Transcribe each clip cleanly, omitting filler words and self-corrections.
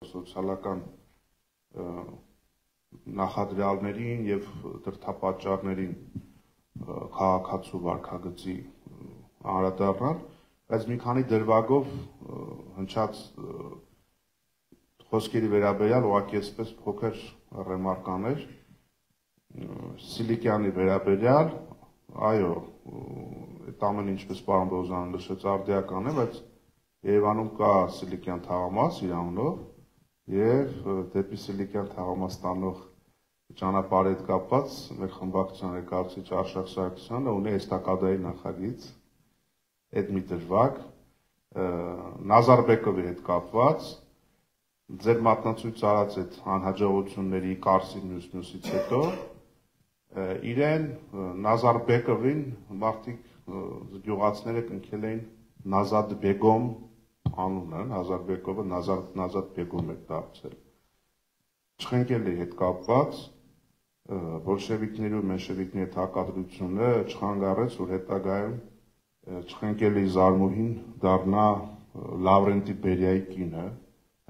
սոցիալական նախադրյալներին և դրդապատճառներին քաղաքացու վարքագծի անդրադառնալ, բայց մի քանի դրվագով հնչած խոսքերի վերաբերյալ ուղղակի այսպես փոքր ռեմարկաներ Սիլիկյանի վերաբերյալ, այո, այդ ամեն ինչպես պարոն Բոզյանը նշեց արդիական է, բայց Երևանում կա Սիլիկյան թաղամաս իր անունով և դեպի Սիլիկյան թաղամաս տանող ճանապարհի հետ կապված մեր խմբակցության ներկայացուցիչ Արշակ Սարգսյանը ունի էստակադայի նախագիծ, այդ մի դրվագ, Նազարբեկովի հետ կապված, ձեր մատնացույց արած այդ անհաջողությունների Կարսին մյուսից հետո իրեն Նազարբեկովին մարդիկ գյուղացիները կնքել էին Նազադ Բեգոմ անունը, Նազարբեկովը Նազադ Բեգոմ է դարձել։ Չխենկելի հետ կապված բոլշևիկների ու մենշևիկների հետ հակադրությունը չխանգարեց, որ հետագայում Չխենկելի զարմուհին դառնա Լավրենտի Բերիայի կինը,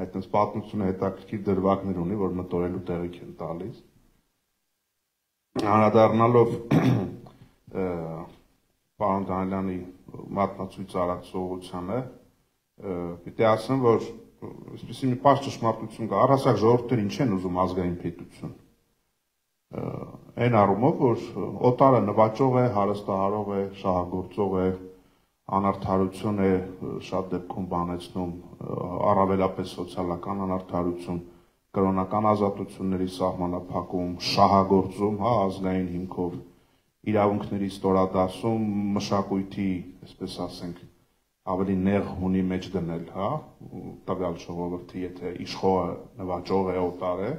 այդպես պատմությունը հետաքրքիր դրվագներ ունի, որ մտորելու տեղիք են տալիս։ Անդրադառնալով պարոն Դանիելյանի մատնացույց արած սովորությանը, պիտի ասեմ, որ այսպիսի մի պարզ ճշմարտություն կա, առհասարակ ժողովուրդները ինչ են ուզում ազգային պետություն։ Այն առումով, որ օտարը նվաճող է, հարստահարող է, շահագործող է, անարդարություն է շատ դեպքում բանեցնում, առավելապես սոցիալական անարդարություն, կրոնական ազատությունների սահմանափակում, շահագործում, ազգային հիմքով, իրավունքների ստորադասում, մշակույթի, այսպես ասենք, ավելի նեղ հունի մեջ դնել, տվյալ ժողովրդի, եթե իշխողը նվաճող է, օտար է,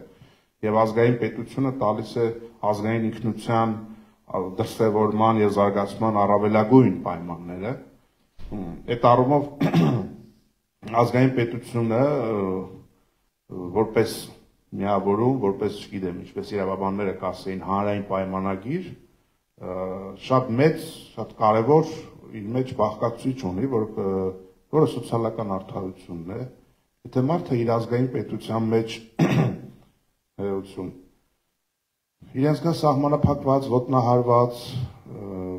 եւ ազգային պետությունը տալիս է ազգային ինքնության դրսևորման եւ զարգացման առավելագույն պայմանները։ Այդ առումով ազգային պետությունը որպես միավորում, որպես, չգիտեմ, ինչպես իրավաբանները կասեին, հանրային պայմանագիր, շատ մեծ, շատ կարևոր իր մեջ բաղկացուցիչ ունի, որը սոցիալական արդարությունն է, եթե մարդը իր ազգային պետության մեջ իրենց կա սահմանափակված, ոտնահարված,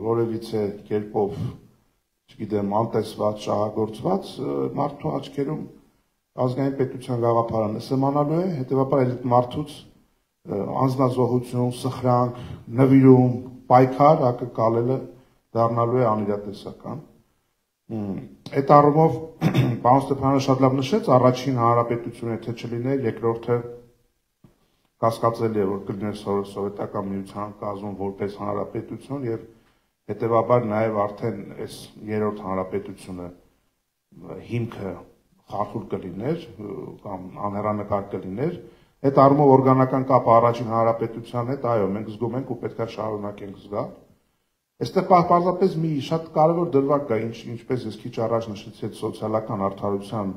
որևիցե կերպով, չգիտեմ, անտեսված, շահագործված, մարդու աչքերում ազգային պետության գաղափարը նսեմանալու է, հետևաբար այդ մարդուց անձնազոհություն, սխրանք, նվիրում, պայքար ակնկալելը դառնալու է անիրատեսական։ Այդ առումով պարոն Ստեփանյանը շատ լավ նշեց, առաջին հանրապետությունը եթե չլիներ, երկրորդը կասկածելի է, որ կլիներ սովետական միության կազմում որպես հանրապետություն եւ հետեւաբար նաեւ արդեն այս երրորդ հանրապետությունը հիմքը խախուր կլիներ կամ անհեռանկար կլիներ, այդ առումով օրգանական կապը առաջին հանրապետության հետ, այո, մենք զգում ենք ու պետք է շարունակենք զգալ։ Այստեղ պարզապես մի շատ կարևոր դրվագ կա, ինչպես ես քիչ առաջ նշեցի, այդ սոցիալական արդարության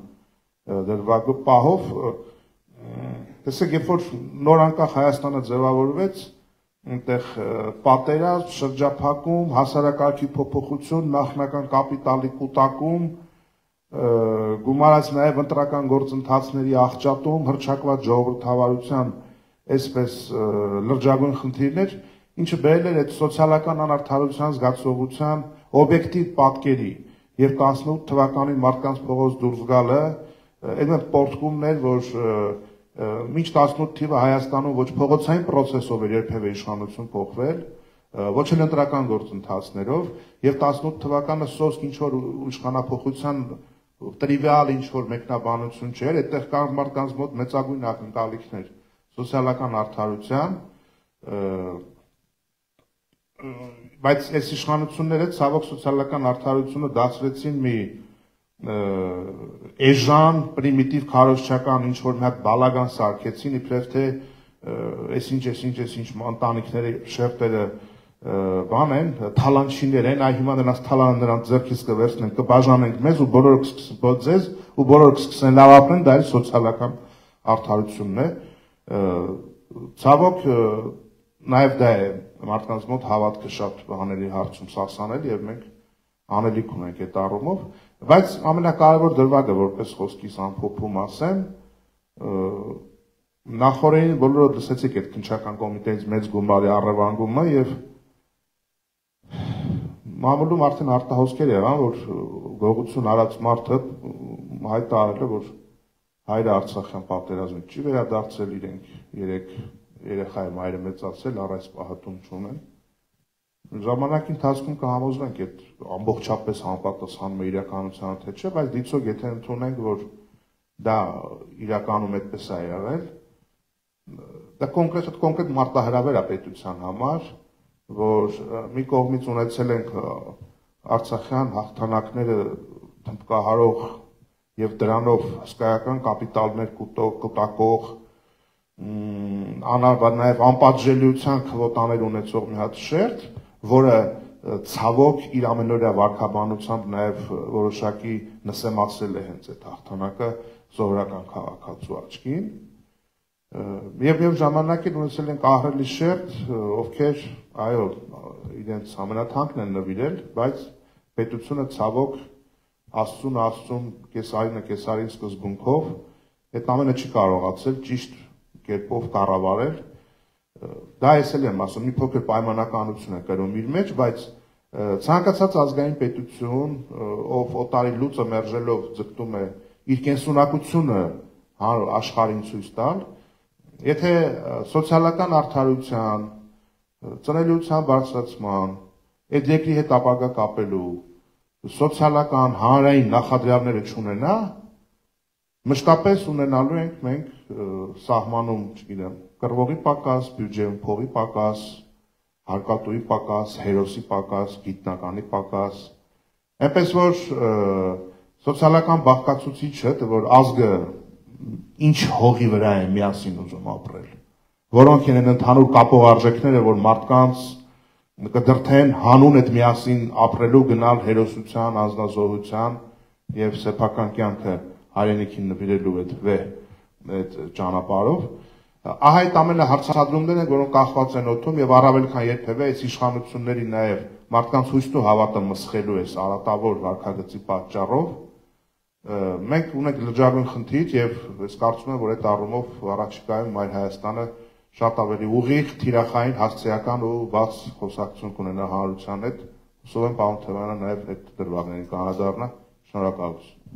դրվագը պահով, տեսեք, երբ որ նոր անկախ Հայաստանը ձևավորվեց, այնտեղ պատերազմ, շրջափակում, հասարակարգի փոփոխություն, նախնական կապիտալի կուտակում, գումարած նաև ընտրական գործընթացների աղճատում, հռչակված ժողովրդավարության այսպես լրջագույն խնդիրներ, ինչը բերել էր այդ սոցիալական անարդարության զգացողության օբյեկտիվ պատկերի եւ 18 թվականին մարդկանց փողոց դուրս գալը, այդ պորտկումն էր, որ մինչ 18 թիվը Հայաստանում ոչ փողոցային process-ով էր երբևէ իշխանություն փոխվել, ոչ էլ ընտրական գործընթացներով, եւ 18 թվականը սոսկ ինչ որ իշխանափոխության տրիվիալ ինչ-որ մեկնաբանություն չէր, այդտեղ կար մարդկանց մոտ մեծագույն ակնկալիքներ սոցիալական արդարության, բայց այս իշխանությունները ցավոք սոցիալական արդարությունը դարձրեցին մի էժան, պրիմիտիվ քարոզչական ինչ-որ մի հատ բալագան սարքեցին, իբրև թե այս ինչ ընտանիքների շերտերը բան են, թալանչիներ են, այ հիմա նրանց թալանը նրանց ձեռքից կվերցնենք, կբաժանենք մեզ ու բոլորը կսկսեն ձեզ ու բոլորը կսկսեն լավ ապրեն, դա էլ սոցիալական արդարությունն է։ Ցավոք նաև դա է մարդկանց մոտ հավատքը շատ բաների հարցում սասանել եւ մենք անելիք ունենք այդ առումով, բայց ամենակարևոր դրվագը որպես խոսքիս ամփոփում ասեմ, Նախորդին բոլորը լսեցիք այդ քննչական կոմիտեից մեծ գումարի առևանգումը եւ մամուլում արդեն արտահոսքեր եղան, որ գողություն արած մարդը հայտարարել է, որ հայրը Արցախյան պատերազմից չի վերադարձել, իրենք 3 երեխա է մայրը մեծացել, առ այս պահատում չունեն։ Ժամանակի ընթացքում կհամոզվենք այդ ամբողջապես համապատասխանում է իրականությանը թե չէ, բայց դիցոք եթե ընդունենք, որ դա իրականում այդպես է եղել, դա կոնկրետ մարտահրավեր է պետության համար, որ մի կողմից ունեցել ենք արցախյան հաղթանակները թմբկահարող եւ դրանով հսկայական կապիտալներ կուտակող, նաեւ անպատժելիության քվոտաներ ունեցող մի հատ շերտ, որը ցավոք իր ամենօրյա վարքաբանությամբ նաեւ որոշակի նսեմացել է հենց այդ հաղթանակը սովորական քաղաքացու աչքին։ Եվ ժամանակին ունեցել ենք ահռելի շերտ, ովքեր, այո, իրենց ամենաթանկն են նվիրել, բայց պետությունը ցավոք Աստծուն կեսարին սկզբունքով այդ ամենը չի կարողացել ճիշտ կերպով կառավարել։ Դա ես էլ եմ ասում, մի փոքր պայմանականություն է կրում իր մեջ, բայց ցանկացած ազգային պետություն, ով օտարի լուծը մերժելով ձգտում է իր կենսունակությունը աշխարհին ցույց տալ, եթե սոցիալական արդարության, ծնելիության բարձրացման, այդ երկրի հետ ապագա կապելու, սոցիալական հանրային նախադրյալները չունենա, մշտապես ունենալու ենք մենք սահմանում, չգիտեմ, կռվողի պակաս, բյուջեում փողի պակաս, հարկատուի պակաս, հերոսի պակաս, գիտնականի պակաս, այնպես որ սոցիալական բաղկացուցիչը, որ ազգը ինչ հողի վրա է միասին ուզում ապրել, որոնք են ընդհանուր կապող արժեքները, որ մարդկանց կդրթեն հանուն այդ միասին ապրելու գնալ հերոսության, անձնազոհության եւ սեփական կյանքը հայրենիքին նվիրելու այդ ճանապարհով, ահա այդ ամենը հարցադրումներ են, որոնք կախված են օդում եւ առավել քան երբևէ այս իշխանությունների նաեւ մարդկանց հույսն ու հավատը մսխելու է արատավոր վարքագծի պատճառով, մենք ունենք լրջագույն խնդիր եւ ես կարծում եմ, որ այդ առումով առաջիկայում Մայր Հայաստանը շատ ավելի ուղիղ, թիրախային, հասցեական ու բաց խոսակցություն կունենա հանրության հետ։ Հուսով եմ պարոն Թևանյանը նաեւ այդ դրվագներին կանդրադառնա։ Շնորհակալություն։